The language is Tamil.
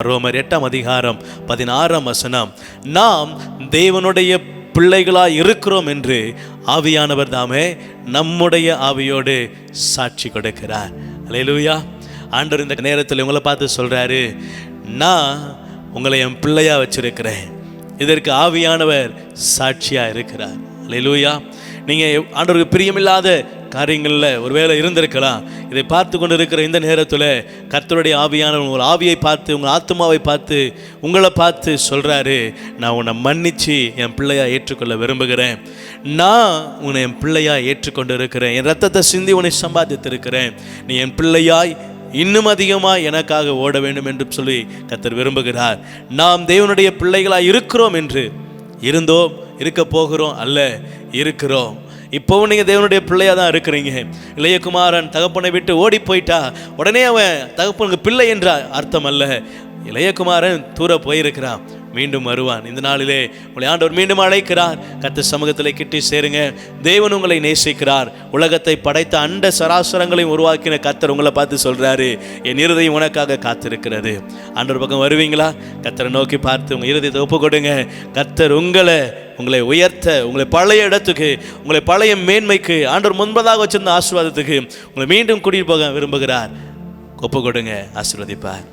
ரோமர் 8:16 நாம் தேவனுடைய பிள்ளைகளாய் இருக்கிறோம் என்று ஆவியானவர் தாமே நம்முடைய ஆவியோடு சாட்சி கொடுக்கிறார். அல்லேலூயா. ஆண்டவர் இந்த நேரத்தில் உங்களை பார்த்து சொல்றாரு, நான் உங்களை என் பிள்ளையா வச்சிருக்கிறேன். இதற்கு ஆவியானவர் சாட்சியா இருக்கிறார். அல்லேலூயா. நீங்கள் ஆண்டவருக்கு பிரியமில்லாத காரியங்களில் ஒருவேளை இருந்திருக்கலாம். இதை பார்த்து கொண்டு இருக்கிற இந்த நேரத்தில் கர்த்தருடைய ஆவியானவர் உங்கள் ஆவியை பார்த்து, உங்கள் ஆத்மாவை பார்த்து, உங்களை பார்த்து சொல்கிறாரு, நான் உன்னை மன்னித்து என் பிள்ளையாக ஏற்றுக்கொள்ள விரும்புகிறேன். நான் உன்னை என் பிள்ளையாக ஏற்றுக்கொண்டு இருக்கிறேன். என் ரத்தத்தை சிந்தி உன்னை சம்பாதித்திருக்கிறேன். நீ என் பிள்ளையாய் இன்னும் அதிகமாக எனக்காக ஓட வேண்டும் என்று சொல்லி கர்த்தர் விரும்புகிறார். நாம் தேவனுடைய பிள்ளைகளாக இருக்கிறோம் என்று இருந்தோம், இருக்க போகிறோம் அல்ல, இருக்கிறோம். இப்போவும் நீங்கள் தேவனுடைய பிள்ளையாக தான் இருக்கிறீங்க. இளையகுமாரன் தகப்பனை விட்டு ஓடி போயிட்டா உடனே அவன் தகப்பனுக்கு பிள்ளை என்ற அர்த்தம் அல்ல. இளையகுமாரன் தூர போயிருக்கிறான், மீண்டும் வருவான். இந்த நாளிலே உங்களை ஆண்டவர் மீண்டும் அழைக்கிறார். கர்த்தர் சமூகத்தில் கிட்டி சேருங்க. தேவன் உங்களை நேசிக்கிறார். உலகத்தை படைத்த அண்ட சராசரங்களையும் உருவாக்கின கர்த்தர் உங்களை பார்த்து சொல்கிறாரு, என் இருதயம் உனக்காக காத்திருக்கிறது. ஆண்டவர் பக்கம் வருவீங்களா? கர்த்தரை நோக்கி பார்த்து உங்கள் இருதயத்தை ஒப்பு கொடுங்க. கர்த்தர் உங்களை உயர்த்த, உங்களை பழைய இடத்துக்கு, உங்களை பழைய மேன்மைக்கு, ஆண்டவர் முன்பதாக வச்சிருந்த ஆசீர்வாதத்துக்கு உங்களை மீண்டும் கூட்டிட்டு போக விரும்புகிறார். ஒப்பு கொடுங்க, ஆசீர்வதிப்பார்.